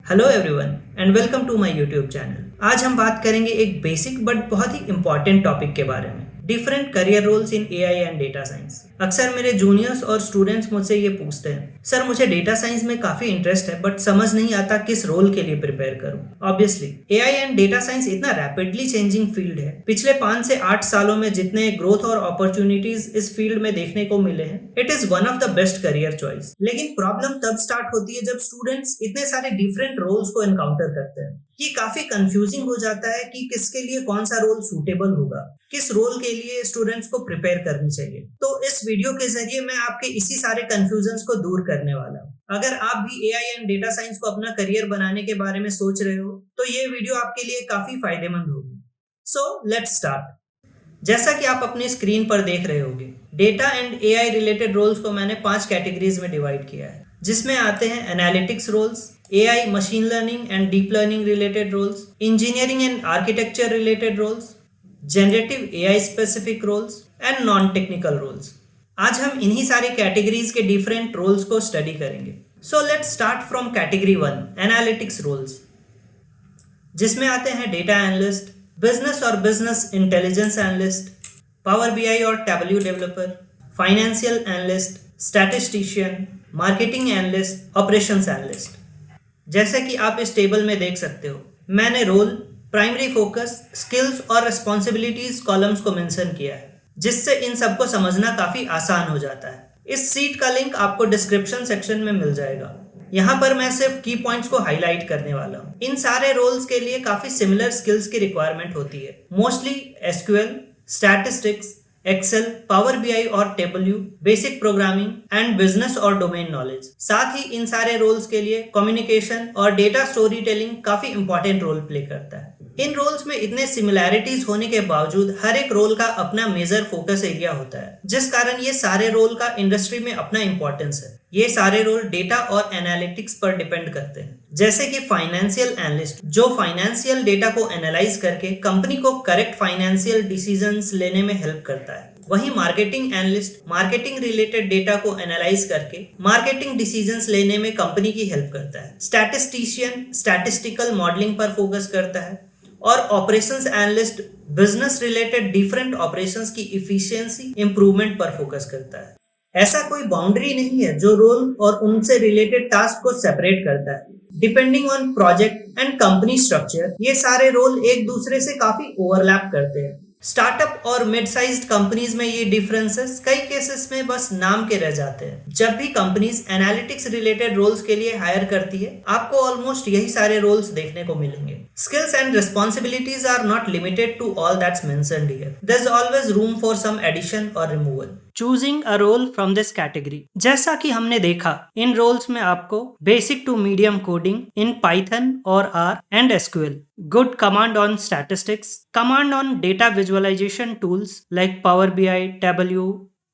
Hello everyone and welcome to my YouTube channel. आज हम बात करेंगे एक बेसिक बट बहुत ही इंपॉर्टेंट टॉपिक के बारे में, different career roles in AI and data science. अक्सर मेरे जूनियर्स और स्टूडेंट्स मुझसे ये पूछते हैं, सर मुझे डेटा साइंस में काफी इंटरेस्ट है बट समझ नहीं आता किस रोल के लिए प्रिपेयर करूं। Obviously AI and data science इतना रैपिडली चेंजिंग फील्ड है। पिछले 5 से 8 सालों में जितने ग्रोथ और अपॉर्चुनिटीज इस फील्ड में देखने को मिले हैं, it is one of the best career choice. लेकिन प्रॉब्लम तब स्टार्ट होती है जब स्टूडेंट्स इतने सारे डिफरेंट रोल्स को एनकाउंटर करते हैं। ये काफी कंफ्यूजिंग हो जाता है कि किसके लिए कौन सा रोल सूटेबल होगा, किस रोल के लिए स्टूडेंट्स को प्रिपेयर करनी चाहिए। तो इस वीडियो के जरिए मैं आपके इसी सारे कंफ्यूजन्स को दूर करने वाला हूँ। अगर आप भी एआई एंड डेटा साइंस को अपना करियर बनाने के बारे में सोच रहे हो तो ये वीडियो आपके लिए काफी फायदेमंद होगी। So let's start. जैसा कि आप अपने स्क्रीन पर देख रहे होंगे, data and AI related roles को मैंने 5 कैटेगरीज में डिवाइड किया है, जिसमें आते हैं analytics roles, AI machine learning and deep learning related roles, engineering and architecture related roles, generative AI specific roles and non technical roles. आज हम इन्हीं सारी कैटेगरीज के डिफरेंट रोल्स को स्टडी करेंगे। So let's start from category 1, analytics roles, जिसमें आते हैं डेटा एनालिस्ट, बिजनेस और business intelligence analyst, power BI और Tableau developer, financial analyst, statistician, marketing analyst, operations analyst. जैसे कि आप इस टेबल में देख सकते हो, मैंने रोल, प्राइमरी फोकस, स्किल्स और रिस्पॉन्सिबिलिटीज कॉलम्स को मेंशन किया है, जिससे इन सबको समझना काफी आसान हो जाता है। इस सीट का लिंक आपको डिस्क्रिप्शन सेक्शन में मिल जाएगा। यहाँ पर मैं सिर्फ की पॉइंट्स को हाईलाइट करने वाला हूँ। इन सारे रोल्स के लिए काफी सिमिलर स्किल्स की रिक्वायरमेंट होती है, mostly SQL, statistics, Excel, power BI और Tableau, basic programming and business और डोमेन नॉलेज। साथ ही इन सारे रोल्स के लिए कम्युनिकेशन और डेटा स्टोरी टेलिंग काफी इंपॉर्टेंट रोल प्ले करता है। इन रोल्स में इतने सिमिलैरिटीज होने के बावजूद हर एक रोल का अपना मेजर फोकस एरिया होता है, जिस कारण ये सारे रोल का इंडस्ट्री में अपना इंपॉर्टेंस है। ये सारे रोल डेटा और एनालिटिक्स पर डिपेंड करते हैं। जैसे कि फाइनेंशियल एनालिस्ट, जो फाइनेंशियल डेटा को एनालाइज करके कंपनी को करेक्ट फाइनेंशियल डिसीजंस लेने में हेल्प करता है। वहीं marketing analyst marketing related data को एनालाइज करके मार्केटिंग डिसीजंस लेने में कंपनी की हेल्प करता है। स्टैटिस्टिशियन स्टैटिस्टिकल मॉडलिंग पर फोकस करता है और operations analyst business related different operations की इफिशियंसी इंप्रूवमेंट पर फोकस करता है। ऐसा कोई बाउंड्री नहीं है जो रोल और उनसे रिलेटेड टास्क को सेपरेट करता है। Depending on project and company structure, ये सारे रोल एक दूसरे से काफी ओवरलैप करते हैं। स्टार्टअप और मिड साइज्ड कंपनीज में ये डिफरेंसेस कई केसेस में बस नाम के रह जाते हैं। जब भी कंपनीज एनालिटिक्स रिलेटेड रोल्स के लिए हायर करती है, आपको ऑलमोस्ट यही सारे रोल्स देखने को मिलेंगे। Skills and responsibilities are not limited to all that's mentioned here. There's always room for some addition or removal. Choosing a role from this category. जैसा कि हमने देखा, इन रोल्स में आपको basic to medium coding in python और R and SQL, good command on statistics, command on data visualization tools like Power BI, Tableau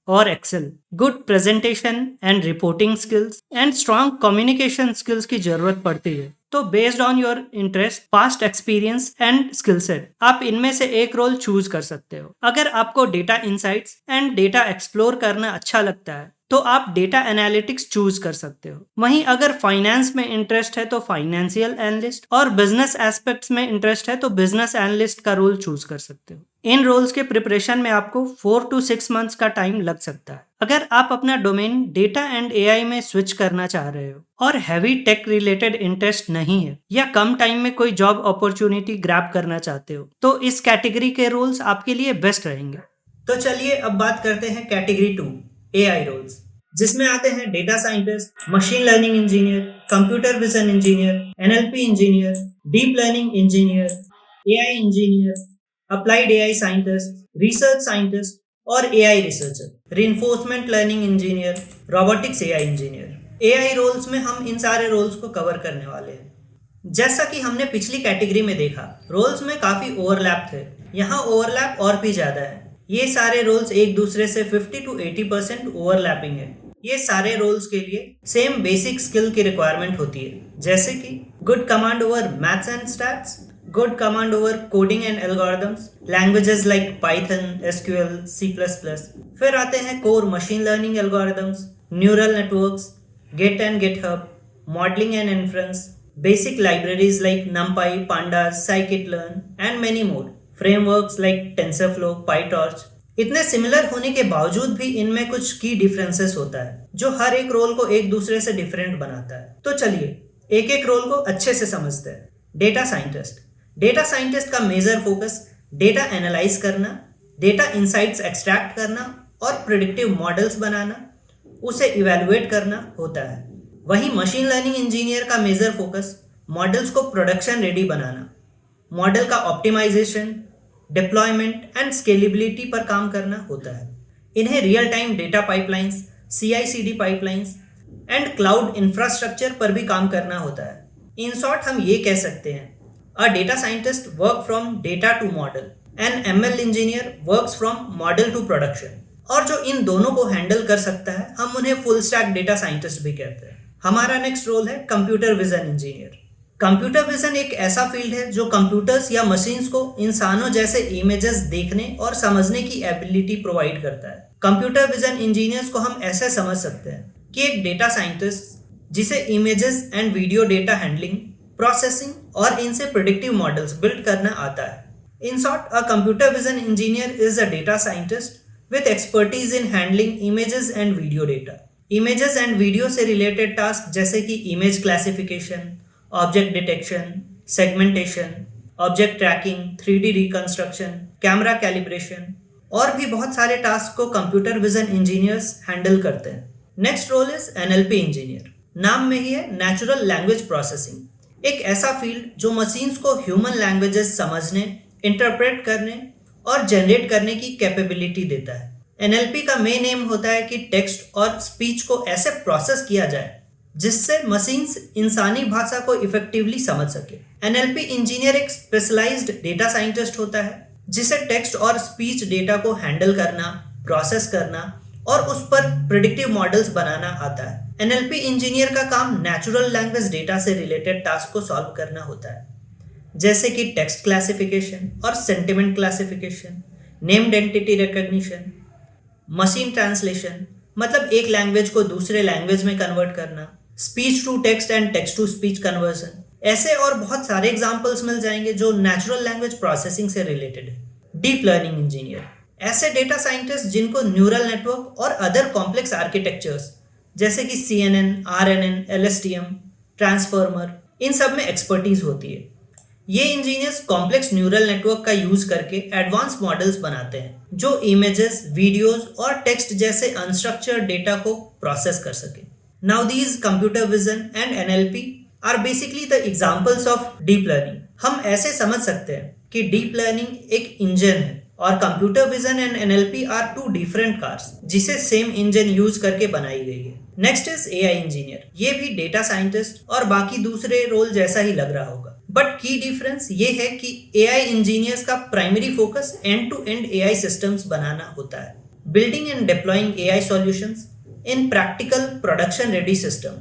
or Excel, good presentation and reporting skills and strong communication skills की जरूरत पड़ती है। तो based on your interest, past experience and skill set, आप इनमें से एक role choose कर सकते हो। अगर आपको data insights and data explore करना अच्छा लगता है तो आप डेटा एनालिटिक्स चूज कर सकते हो। वहीं अगर फाइनेंस में इंटरेस्ट है तो फाइनेंशियल एनालिस्ट और बिजनेस एस्पेक्ट्स में इंटरेस्ट है तो बिजनेस एनालिस्ट का रोल चूज कर सकते हो। इन रोल्स के प्रिपरेशन में आपको 4 to 6 मंथ्स का टाइम लग सकता है। अगर आप अपना डोमेन डेटा एंड एआई में स्विच करना चाह रहे हो और हैवी टेक रिलेटेड इंटरेस्ट नहीं है या कम टाइम में कोई जॉब अपॉर्चुनिटी ग्रैब करना चाहते हो, तो इस कैटेगरी के रोल्स आपके लिए बेस्ट रहेंगे। तो चलिए अब बात करते हैं कैटेगरी 2, एआई रोल्स, जिसमें आते हैं data scientist, machine learning engineer, computer vision engineer, NLP engineer, deep learning engineer, AI engineer, applied AI scientist, research scientist और AI researcher, reinforcement learning engineer, robotics AI engineer. AI roles में हम इन सारे roles को cover करने वाले हैं। जैसा कि हमने पिछली कैटेगरी में देखा, रोल्स में काफी ओवरलैप थे, यहाँ ओवरलैप और भी ज्यादा है। ये सारे रोल्स एक दूसरे से 50 to 80% ओवरलैपिंग है। ये सारे रोल्स के लिए सेम बेसिक स्किल की रिक्वायरमेंट होती है, जैसे कि good command over maths and stats, good command over coding and algorithms, languages like Python, SQL, C++। फिर आते हैं core machine learning algorithms, neural networks, Git and GitHub, modeling and inference, Basic libraries like NumPy, Pandas, scikit-learn and many more. Frameworks like TensorFlow, PyTorch. इतने similar होने के बावजूद भी इनमें कुछ की डिफरेंसेस होता है जो हर एक रोल को एक दूसरे से डिफरेंट बनाता है। तो चलिए एक एक रोल को अच्छे से समझते हैं। Data scientist. डेटा साइंटिस्ट का मेजर फोकस डेटा एनालाइज करना, डेटा इंसाइट्स एक्सट्रैक्ट करना और प्रिडिक्टिव मॉडल्स बनाना, उसे इवैल्यूएट करना होता है। वहीं मशीन लर्निंग इंजीनियर का मेजर फोकस मॉडल्स को प्रोडक्शन रेडी बनाना, मॉडल का ऑप्टिमाइजेशन, डिप्लॉयमेंट एंड स्केलेबिलिटी पर काम करना होता है। इन्हें real time data pipelines, CI/CD pipelines and cloud infrastructure पर भी काम करना होता है। इन शॉर्ट हम ये कह सकते हैं, a data scientist work from data to model, an ML engineer works from model to production. और जो इन दोनों को हैंडल कर सकता है हम उन्हें फुल स्टैक डेटा साइंटिस्ट भी कहते हैं। हमारा नेक्स्ट रोल है computer vision engineer. Computer vision एक ऐसा फील्ड है जो कंप्यूटर्स या मशीन्स को इंसानों जैसे इमेजेस देखने और समझने की एबिलिटी प्रोवाइड करता है। कंप्यूटर विजन इंजीनियर्स को हम ऐसे समझ सकते हैं कि एक डेटा साइंटिस्ट जिसे images and video data handling, processing और इनसे प्रिडिक्टिव मॉडल्स बिल्ड करना आता है। In short, a computer vision engineer is a data scientist with expertise in handling images and video data. Images and video से related task जैसे कि image classification, object detection, segmentation, object tracking, 3D reconstruction, camera calibration और भी बहुत सारे task को computer vision engineers handle करते हैं। Next role is NLP engineer. नाम में ही है नेचुरल लैंग्वेज प्रोसेसिंग। एक ऐसा फील्ड जो मशीन्स को ह्यूमन लैंग्वेजेस समझने, इंटरप्रेट करने और जनरेट करने की कैपेबिलिटी देता है। NLP का मेन एम होता है कि टेक्स्ट और स्पीच को ऐसे प्रोसेस किया जाए जिससे मशीन्स इंसानी भाषा को इफेक्टिवली समझ सके। NLP इंजीनियर एक स्पेशलाइज्ड डेटा साइंटिस्ट होता है जिसे टेक्स्ट और स्पीच डेटा को हैंडल करना, प्रोसेस करना और उस पर प्रिडिक्टिव मॉडल्स बनाना आता है। NLP इंजीनियर का काम नेचुरल लैंग्वेज डेटा से रिलेटेड टास्क को सॉल्व करना होता है, जैसे कि टेक्स्ट क्लासिफिकेशन और sentiment classification, named entity recognition, machine translation मतलब एक लैंग्वेज को दूसरे लैंग्वेज में कन्वर्ट करना, speech to text and text to speech conversion. ऐसे और बहुत सारे एग्जांपल्स मिल जाएंगे जो नेचुरल लैंग्वेज प्रोसेसिंग से रिलेटेड है। डीप लर्निंग इंजीनियर ऐसे डेटा साइंटिस्ट जिनको न्यूरल नेटवर्क और अदर कॉम्प्लेक्स आर्किटेक्चर्स जैसे कि CNN, RNN, LSTM, ट्रांसफॉर्मर इन सब में एक्सपर्टीज होती है। ये इंजीनियर्स कॉम्प्लेक्स न्यूरल नेटवर्क का यूज करके एडवांस मॉडल्स बनाते हैं जो इमेजेस, वीडियोस और टेक्स्ट जैसे अनस्ट्रक्चर्ड डेटा को प्रोसेस कर सके। Now these computer vision and NLP are basically the examples of deep learning. हम ऐसे समझ सकते हैं कि डीप लर्निंग एक इंजन है और computer vision and NLP are two different cars जिसे सेम इंजन यूज करके बनाई गई है। Next is AI engineer. ये भी डेटा साइंटिस्ट और बाकी दूसरे रोल जैसा ही लग रहा होगा, बट की डिफरेंस ये है कि AI इंजीनियर्स का primary focus end to end AI systems बनाना होता है, building and deploying AI solutions in practical production ready system,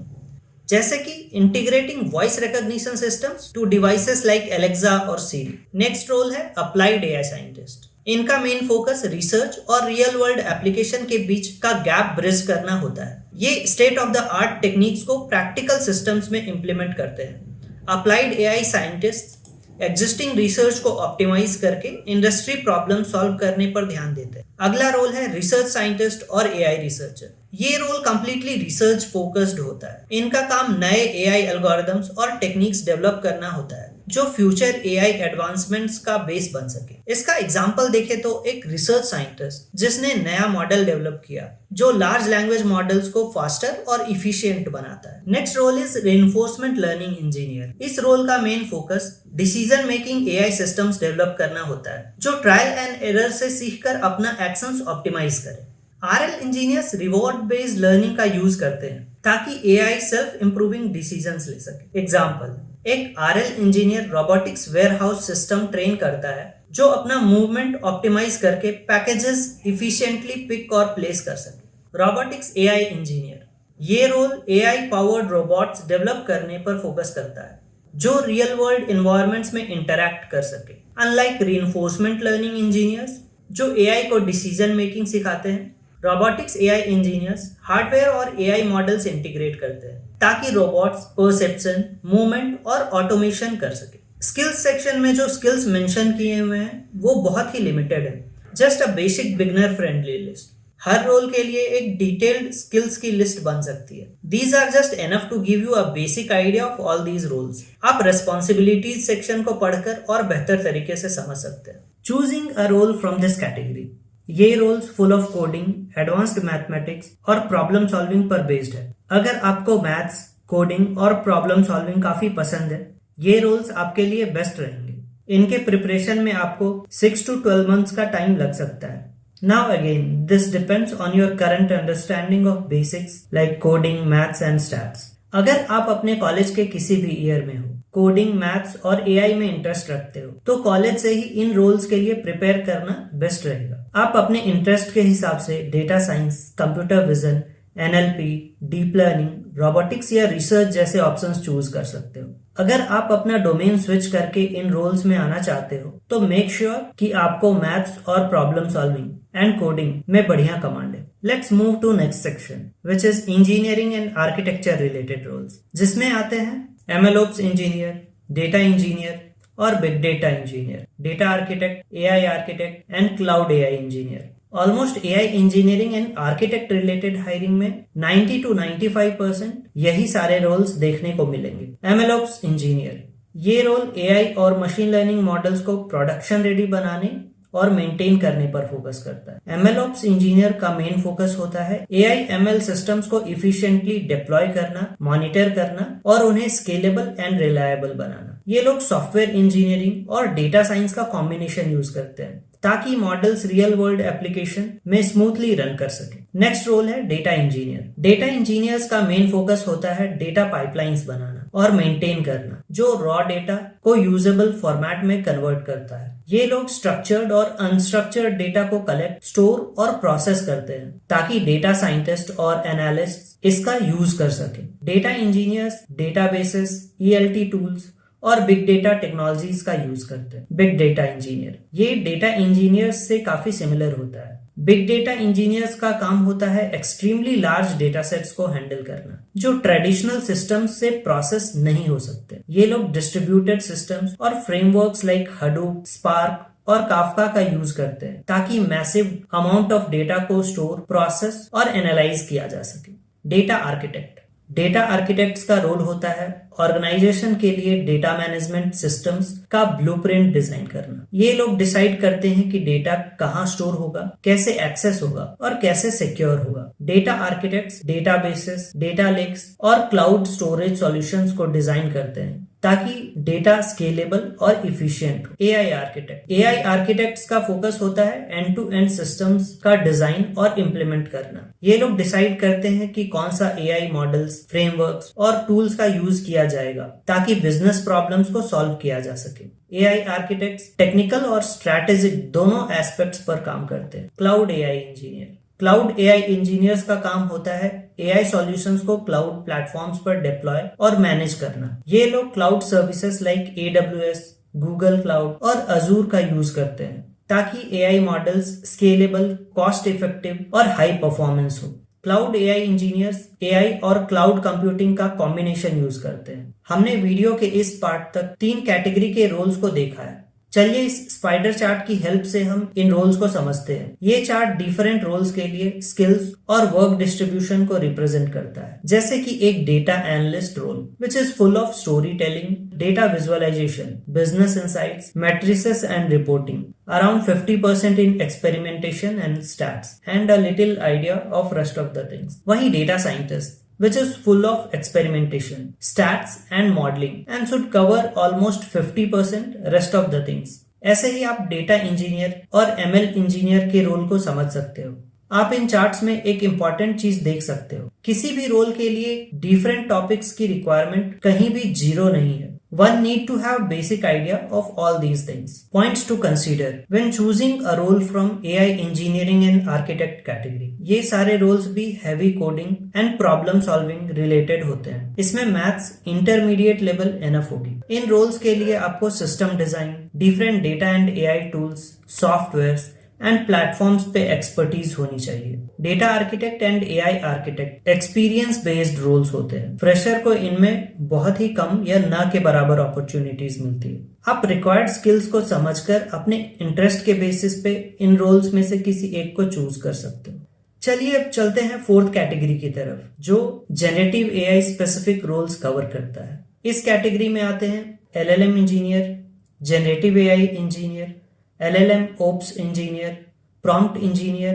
जैसे कि integrating voice recognition systems to devices like Alexa और सीरी। नेक्स्ट रोल है अप्लाइड AI साइंटिस्ट। इनका main focus research और real world application के बीच का गैप ब्रिज करना होता है। ये state of the art techniques को प्रैक्टिकल सिस्टम्स में इम्प्लीमेंट करते हैं। Applied AI scientist existing research को ऑप्टिमाइज करके इंडस्ट्री प्रॉब्लम सॉल्व करने पर ध्यान देते हैं। अगला रोल है रिसर्च साइंटिस्ट और AI रिसर्चर। ये रोल कंप्लीटली रिसर्च फोकस्ड होता है। इनका काम नए AI एल्गोरिदम्स और टेक्निक्स डेवलप करना होता है जो फ्यूचर AI एडवांसमेंट्स का बेस बन सके। इसका एग्जांपल देखें तो एक रिसर्च साइंटिस्ट जिसने नया मॉडल डेवलप किया जो लार्ज लैंग्वेज मॉडल्स को फास्टर और इफिशिएंट बनाता है। Next role is reinforcement learning engineer. इस रोल का main focus decision making AI systems develop करना होता है जो ट्रायल एंड एरर से सीखकर अपना एक्शंस ऑप्टिमाइज करे। RL engineers reward based learning का यूज करते हैं ताकि AI सेल्फ इंप्रूविंग डिसीजंस ले सके। एग्जांपल, एक RL engineer robotics warehouse system train करता है जो अपना मूवमेंट ऑप्टिमाइज करके पैकेजेस इफिशिएंटली पिक और प्लेस कर सके। रोबोटिक्स AI इंजीनियर, ये role AI powered robots develop करने पर फोकस करता है जो रियल वर्ल्ड एनवायरनमेंट्स में इंटरैक्ट कर सके। अनलाइक रीइंफोर्समेंट लर्निंग इंजीनियर्स जो AI को डिसीजन मेकिंग सिखाते हैं, रोबोटिक्स AI इंजीनियर्स हार्डवेयर और AI मॉडल्स इंटीग्रेट करते हैं ताकि रोबोट्स परसेप्शन, मूवमेंट और ऑटोमेशन कर सके। स्किल्स सेक्शन में जो स्किल्स मेंशन किए हुए हैं वो बहुत ही लिमिटेड है, just a basic beginner friendly list. हर रोल के लिए एक डिटेल्ड स्किल्स की लिस्ट बन सकती है। These are just enough to give you a basic idea of all these roles. आप रेस्पॉन्सिबिलिटीज सेक्शन को पढ़कर और बेहतर तरीके से समझ सकते हैं। Choosing a role from this category, ये roles full of coding, advanced mathematics और प्रॉब्लम सॉल्विंग पर बेस्ड है। अगर आपको मैथ्स, कोडिंग और प्रॉब्लम सॉल्विंग काफी पसंद है, ये रोल्स आपके लिए बेस्ट रहेंगे। इनके प्रिपरेशन में आपको 6 to 12 मंथ्स का टाइम लग सकता है। Now again, this depends on your current understanding of basics like coding, maths and stats. अगर आप अपने कॉलेज के किसी भी ईयर में हो, कोडिंग, मैथ्स और एआई में इंटरेस्ट रखते हो, तो कॉलेज से ही इन रोल्स के लिए प्रिपेयर करना बेस्ट रहेगा। आप अपने इंटरेस्ट के हिसाब से data science, computer vision, NLP, deep learning, robotics या रिसर्च जैसे ऑप्शंस चूज कर सकते हो। अगर आप अपना डोमेन स्विच करके इन रोल्स में आना चाहते हो, तो मेक श्योर कि आपको मैथ्स और प्रॉब्लम सॉल्विंग एंड कोडिंग में बढ़िया कमांड है। Let's move to next section which is engineering and architecture related roles, जिसमें आते हैं एमएलओप्स इंजीनियर, डेटा इंजीनियर और big data engineer, data architect, AI architect and cloud AI engineer. Almost AI engineering and architect related hiring में 90 to 95% यही सारे roles देखने को मिलेंगे। एमएलओप्स इंजीनियर, ये रोल एआई और मशीन लर्निंग मॉडल्स को प्रोडक्शन रेडी बनाने और मेंटेन करने पर फोकस करता है। एमएलओप्स इंजीनियर का मेन फोकस होता है एआई एमएल सिस्टम्स को इफिशिएंटली डिप्लॉय करना, मॉनिटर करना और उन्हें स्केलेबल एंड रिलायबल बनाना। ये लोग सॉफ्टवेयर इंजीनियरिंग और डेटा साइंस का कॉम्बिनेशन यूज करते हैं ताकि मॉडल्स रियल वर्ल्ड एप्लीकेशन में स्मूथली रन कर सके। नेक्स्ट रोल है डेटा इंजीनियर। डेटा इंजीनियर्स का मेन फोकस होता है डेटा पाइपलाइंस बनाना और मेंटेन करना, जो रॉ डेटा को यूजेबल फॉर्मेट में कन्वर्ट करता है। ये लोग स्ट्रक्चर्ड और अनस्ट्रक्चर्ड डेटा को कलेक्ट, स्टोर और प्रोसेस करते हैं ताकि डेटा साइंटिस्ट और एनालिस्ट इसका यूज कर सके। Data engineers databases, ELT tools और बिग डेटा टेक्नोलॉजीज का यूज करते हैं। बिग डेटा इंजीनियर, ये डेटा इंजीनियर्स से काफी सिमिलर होता है। बिग डेटा इंजीनियर्स का काम होता है एक्सट्रीमली लार्ज डेटा सेट्स को हैंडल करना, जो ट्रेडिशनल सिस्टम्स से प्रोसेस नहीं हो सकते। ये लोग डिस्ट्रीब्यूटेड सिस्टम्स और फ्रेमवर्क्स लाइक हडूप, स्पार्क और काफका का यूज करते हैं ताकि मैसिव अमाउंट ऑफ डेटा को स्टोर, प्रोसेस और एनालाइज किया जा सके। डेटा आर्किटेक्ट, डेटा आर्किटेक्ट्स का रोल होता है ऑर्गेनाइजेशन के लिए डेटा मैनेजमेंट सिस्टम्स का ब्लूप्रिंट डिजाइन करना। ये लोग डिसाइड करते हैं कि डेटा कहाँ स्टोर होगा, कैसे एक्सेस होगा और कैसे सिक्योर होगा। Data architects databases, data lakes और क्लाउड स्टोरेज सॉल्यूशंस को डिजाइन करते हैं ताकि डेटा स्केलेबल और इफिशिएंट हो। एआई आर्किटेक्ट, एआई आर्किटेक्ट्स का फोकस होता है एंड टू एंड सिस्टम्स का डिजाइन और इम्प्लीमेंट करना। ये लोग डिसाइड करते हैं कि कौन सा एआई मॉडल्स, फ्रेमवर्क्स और टूल्स का यूज किया जाएगा ताकि बिजनेस प्रॉब्लम्स को सॉल्व किया जा सके। एआई आर्किटेक्ट्स टेक्निकल और स्ट्रैटेजिक दोनों एस्पेक्ट्स पर काम करते हैं। Cloud AI engineer, Claude AI engineers का काम होता है एआई सॉल्यूशंस को क्लाउड प्लेटफॉर्म्स पर डिप्लॉय और मैनेज करना। ये लोग cloud services like AWS, Google cloud और अजूर का यूज करते हैं ताकि AI models scalable, cost effective और हाई परफॉर्मेंस हो। क्लाउड एआई इंजीनियर्स एआई और क्लाउड कंप्यूटिंग का कॉम्बिनेशन यूज करते हैं। हमने वीडियो के इस पार्ट तक 3 कैटेगरी के रोल्स को देखा है। चलिए इस स्पाइडर चार्ट की हेल्प से हम इन रोल्स को समझते हैं। ये चार्ट डिफरेंट रोल्स के लिए स्किल्स और वर्क डिस्ट्रीब्यूशन को रिप्रेजेंट करता है, जैसे कि एक data analyst role which is full of story telling, data visualization, business insights, matrices and reporting, around 50% in experimentation and stats and a little idea of rest of the things. वही data scientist which is full of experimentation, stats and modeling and should cover almost 50% rest of the things. ऐसे ही आप data engineer और ML engineer के role को समझ सकते हो। आप इन चार्ट्स में एक इंपॉर्टेंट चीज देख सकते हो, किसी भी रोल के लिए डिफरेंट टॉपिक्स की रिक्वायरमेंट कहीं भी जीरो नहीं है। One need to have basic idea of all these things. Points to consider when choosing a role from AI engineering and architect category. ये सारे roles भी heavy coding and problem solving related होते हैं। इसमें maths intermediate level enough होगी। इन roles के लिए आपको system design, different data and AI tools, softwares and platforms पे expertise होनी चाहिए। Data architect and AI architect experience based roles होते हैं। फ्रेशर को इनमें बहुत ही कम या ना के बराबर अपॉर्चुनिटीज मिलती है। आप रिक्वायर्ड स्किल्स को समझकर अपने इंटरेस्ट के बेसिस पे इन रोल्स में से किसी एक को चूज कर सकते हो। चलिए अब चलते हैं फोर्थ कैटेगरी की तरफ, जो generative AI specific roles cover करता है। इस कैटेगरी में आते हैं LLM engineer, generative AI engineer, LLM ops engineer, prompt engineer,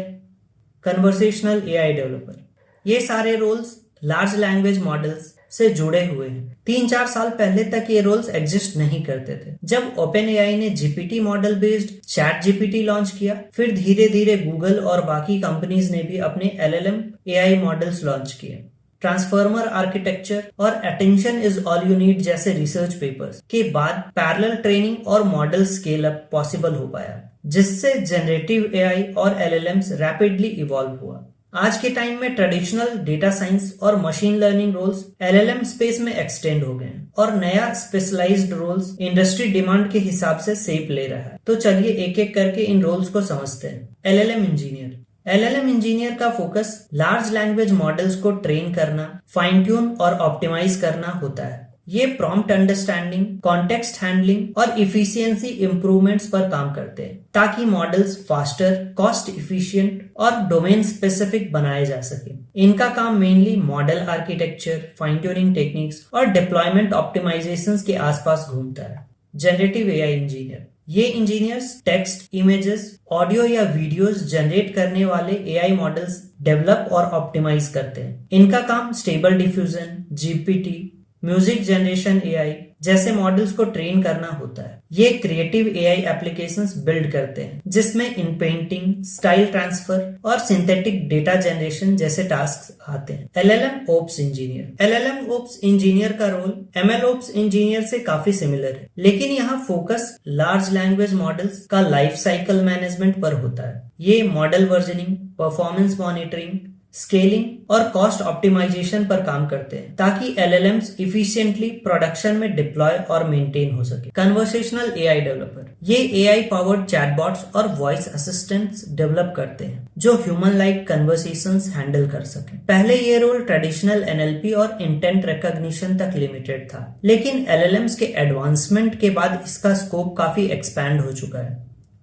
conversational AI developer. ये सारे रोल्स लार्ज लैंग्वेज मॉडल्स से जुड़े हुए हैं। 3-4 साल पहले तक ये रोल्स एग्जिस्ट नहीं करते थे। जब ओपन एआई ने GPT model based chat GPT launch किया, फिर धीरे धीरे गूगल और बाकी कंपनीज ने भी अपने एलएलएम एआई मॉडल्स लॉन्च किए। ट्रांसफॉर्मर आर्किटेक्चर और attention is all you need जैसे रिसर्च पेपर्स के बाद पैरेलल ट्रेनिंग और मॉडल स्केल अप पॉसिबल हो पाया, जिससे जनरेटिव एआई और एलएलएम्स रैपिडली इवॉल्व हुआ। आज के टाइम में ट्रेडिशनल डेटा साइंस और machine learning roles LLM space में एक्सटेंड हो गए हैं और नया स्पेशलाइज्ड रोल्स इंडस्ट्री डिमांड के हिसाब से शेप ले रहा है। तो चलिए एक एक करके इन रोल्स को समझते हैं। LLM engineer. एलएलएम इंजीनियर का फोकस लार्ज लैंग्वेज मॉडल्स को ट्रेन करना, फाइन ट्यून और ऑप्टिमाइज करना होता है। ये प्रॉम्प्ट अंडरस्टैंडिंग, कॉन्टेक्स्ट हैंडलिंग और इफिशियंसी इंप्रूवमेंट्स पर काम करते हैं ताकि मॉडल्स फास्टर, कॉस्ट इफिशिएंट और डोमेन स्पेसिफिक बनाए जा सके। इनका काम mainly model architecture, fine tuning techniques और डिप्लॉयमेंट ऑप्टिमाइजेशंस के आसपास घूमता है। Generative AI engineer. ये इंजीनियर्स टेक्स्ट, इमेजेस, ऑडियो या वीडियोस जनरेट करने वाले एआई मॉडल्स डेवलप और ऑप्टिमाइज करते हैं। इनका काम stable diffusion, GPT, music generation AI जैसे मॉडल्स को ट्रेन करना होता है। ये क्रिएटिव एआई एप्लीकेशंस बिल्ड करते हैं जिसमें इन पेंटिंग, स्टाइल ट्रांसफर और सिंथेटिक डेटा जनरेशन जैसे टास्क आते हैं। LLM ops engineer. LLM ops engineer का रोल एमएल ओप्स इंजीनियर से काफी सिमिलर है, लेकिन यहाँ फोकस लार्ज लैंग्वेज मॉडल्स का लाइफ साइकिल मैनेजमेंट पर होता है। ये model versioning, performance monitoring, scaling और कॉस्ट ऑप्टिमाइजेशन पर काम करते हैं ताकि एलएलएम्स इफिशिएंटली प्रोडक्शन में डिप्लॉय और मेंटेन हो सके। Conversational AI developer. ये एआई पावर्ड चैटबॉट्स और वॉइस असिस्टेंट्स डेवलप करते हैं जो ह्यूमन लाइक कन्वर्सेशंस हैंडल कर सके। पहले ये रोल ट्रेडिशनल एनएलपी और इंटेंट रिकॉग्निशन तक लिमिटेड था, लेकिन एलएलएम्स के एडवांसमेंट के बाद इसका स्कोप काफी एक्सपैंड हो चुका है।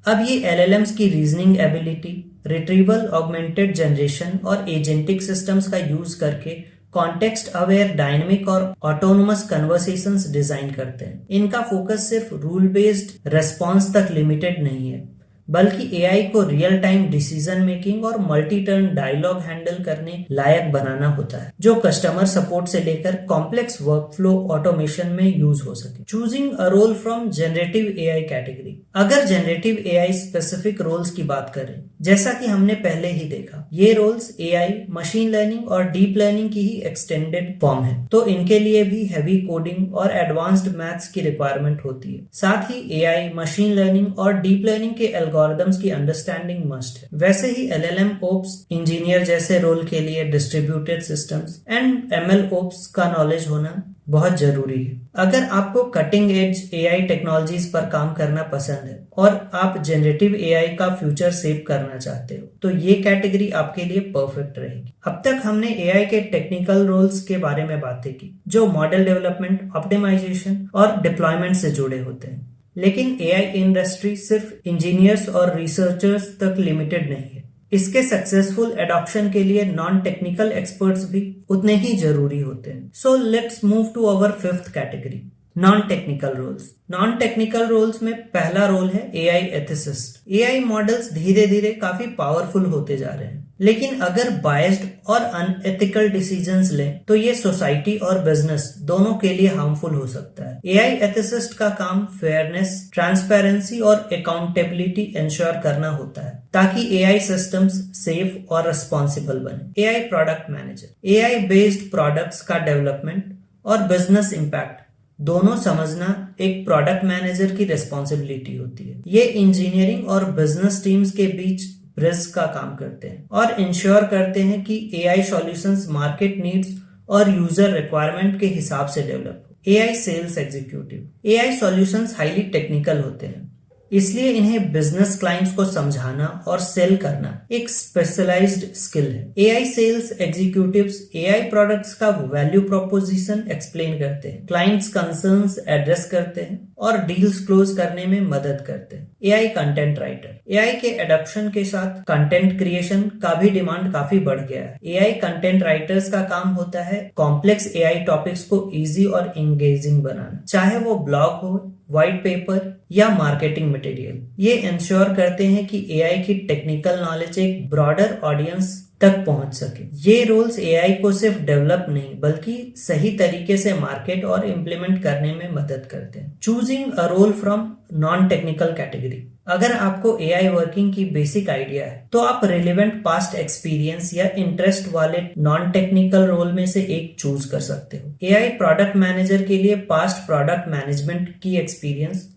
अब ये एलएलएम्स की reasoning ability, retrieval, augmented generation और एजेंटिक सिस्टम्स का यूज करके कॉन्टेक्स्ट अवेयर, डायनेमिक और ऑटोनोमस कन्वर्सेशंस डिजाइन करते हैं। इनका फोकस सिर्फ रूल बेस्ड रेस्पॉन्स तक लिमिटेड नहीं है, बल्कि एआई को रियल टाइम डिसीजन मेकिंग और मल्टी टर्न डायलॉग हैंडल करने लायक बनाना होता है, जो कस्टमर सपोर्ट से लेकर कॉम्प्लेक्स वर्कफ्लो ऑटोमेशन में यूज हो सके। Choosing a role from generative AI category. अगर जनरेटिव एआई स्पेसिफिक रोल्स की बात करें, जैसा कि हमने पहले ही देखा, ये रोल्स एआई, मशीन लर्निंग और डीप लर्निंग की ही एक्सटेंडेड फॉर्म है, तो इनके लिए भी हैवी कोडिंग और एडवांस्ड मैथ्स की रिक्वायरमेंट होती है। साथ ही एआई, मशीन लर्निंग और डीप लर्निंग के एल्गोरिथम्स की अंडरस्टैंडिंग मस्ट है। वैसे ही एलएलएम ओप्स इंजीनियर जैसे रोल के लिए distributed systems and ML ops का नॉलेज होना बहुत जरूरी है। अगर आपको कटिंग एज एआई टेक्नोलॉजीज पर काम करना पसंद है और आप जनरेटिव एआई का फ्यूचर सेव करना चाहते हो, तो ये कैटेगरी आपके लिए परफेक्ट रहेगी। अब तक हमने एआई के टेक्निकल रोल्स के बारे में बातें की, जो मॉडल डेवलपमेंट, ऑप्टिमाइजेशन और डिप्लॉयमेंट से जुड़े होते हैं। लेकिन एआई इंडस्ट्री सिर्फ इंजीनियर्स और रिसर्चर्स तक लिमिटेड नहीं है। इसके सक्सेसफुल एडॉप्शन के लिए नॉन टेक्निकल एक्सपर्ट्स भी उतने ही जरूरी होते हैं। So let's move to our fifth category, non technical roles. Non technical roles में पहला रोल है एआई एथिसिस्ट। एआई मॉडल्स धीरे धीरे काफी पावरफुल होते जा रहे हैं, लेकिन अगर बायस्ड और अनएथिकल डिसीजंस लें तो ये सोसाइटी और बिजनेस दोनों के लिए हार्मफुल हो सकता है। एआई एथिसिस्ट का काम फेयरनेस, ट्रांसपेरेंसी और अकाउंटेबिलिटी इंश्योर करना होता है ताकि एआई सिस्टम्स सेफ और रिस्पॉन्सिबल बने। AI product manager. AI based products का डेवलपमेंट और बिजनेस इम्पैक्ट दोनों समझना एक प्रोडक्ट मैनेजर की रिस्पॉन्सिबिलिटी होती है। ये इंजीनियरिंग और बिजनेस टीम्स के बीच ब्रिज का काम करते हैं और इंश्योर करते हैं कि एआई सॉल्यूशंस मार्केट नीड्स और यूजर रिक्वायरमेंट के हिसाब से डेवलप हो। AI sales executive. AI solutions highly technical होते हैं, इसलिए इन्हें बिजनेस क्लाइंट्स को समझाना और सेल करना एक स्पेशलाइज्ड स्किल है। AI sales executives AI products का वैल्यू प्रोपोजिशन एक्सप्लेन करते हैं, क्लाइंट्स कंसर्न्स एड्रेस करते हैं और डील्स क्लोज करने में मदद करते हैं। एआई कंटेंट राइटर, एआई के एडॉप्शन के साथ कंटेंट क्रिएशन का भी डिमांड काफी बढ़ गया है। एआई कंटेंट राइटर्स का काम होता है कॉम्प्लेक्स एआई टॉपिक्स को इजी और एंगेजिंग बनाना, चाहे वो ब्लॉग हो, व्हाइट पेपर या मार्केटिंग मटेरियल। ये इंश्योर करते हैं कि एआई की टेक्निकल नॉलेज एक ब्रॉडर ऑडियंस तक पहुंच सके। ये रोल्स एआई को सिर्फ डेवलप नहीं बल्कि सही तरीके से मार्केट और इम्प्लीमेंट करने में मदद करते हैं। Choosing a role from non technical category, अगर आपको एआई वर्किंग की बेसिक आइडिया है तो आप रिलेवेंट पास्ट एक्सपीरियंस या इंटरेस्ट वाले नॉन टेक्निकल रोल में से एक चूज कर सकते हो। एआई प्रोडक्ट मैनेजर के लिए पास्ट प्रोडक्ट मैनेजमेंट की एक्सपीरियंस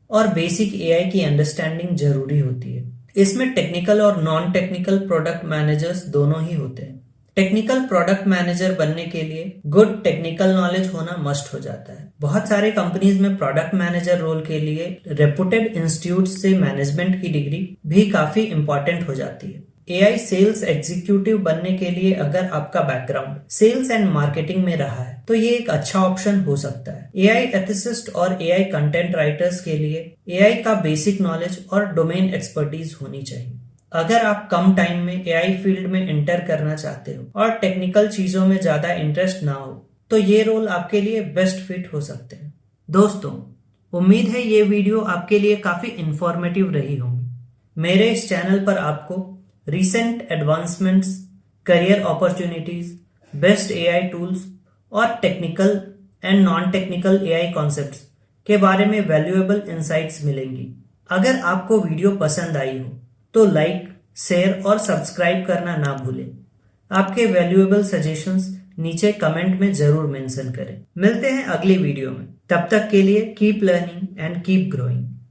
और बेसिक एआई की अंडरस्टैंडिंग जरूरी होती है। इसमें टेक्निकल और नॉन टेक्निकल प्रोडक्ट मैनेजर्स दोनों ही होते हैं। टेक्निकल प्रोडक्ट मैनेजर बनने के लिए गुड टेक्निकल नॉलेज होना मस्ट हो जाता है। बहुत सारे कंपनीज में प्रोडक्ट मैनेजर रोल के लिए रेपुटेड इंस्टीट्यूट से मैनेजमेंट की डिग्री भी काफी इंपॉर्टेंट हो जाती है। एआई सेल्स एग्जीक्यूटिव बनने के लिए अगर आपका बैकग्राउंड सेल्स एंड मार्केटिंग में रहा है तो ये एक अच्छा ऑप्शन हो सकता है। एआई एथिसिस्ट और एआई कंटेंट राइटर्स के लिए एआई का बेसिक नॉलेज और डोमेन एक्सपर्टीज होनी चाहिए। अगर आप कम टाइम में एआई फील्ड में एंटर करना चाहते हो और टेक्निकल चीजों में ज्यादा इंटरेस्ट ना हो तो ये रोल आपके लिए बेस्ट फिट हो सकते हैं। दोस्तों, उम्मीद है ये वीडियो आपके लिए काफी इंफॉर्मेटिव रही होगी। मेरे इस चैनल पर आपको recent advancements, career opportunities, best AI tools और technical and non technical AI concepts के बारे में वैल्यूएबल इंसाइट्स मिलेंगी। अगर आपको वीडियो पसंद आई हो तो लाइक, शेयर और सब्सक्राइब करना ना भूलें। आपके वैल्यूएबल सजेशंस नीचे कमेंट में जरूर मेंशन करें। मिलते हैं अगली वीडियो में, तब तक के लिए keep learning and keep growing.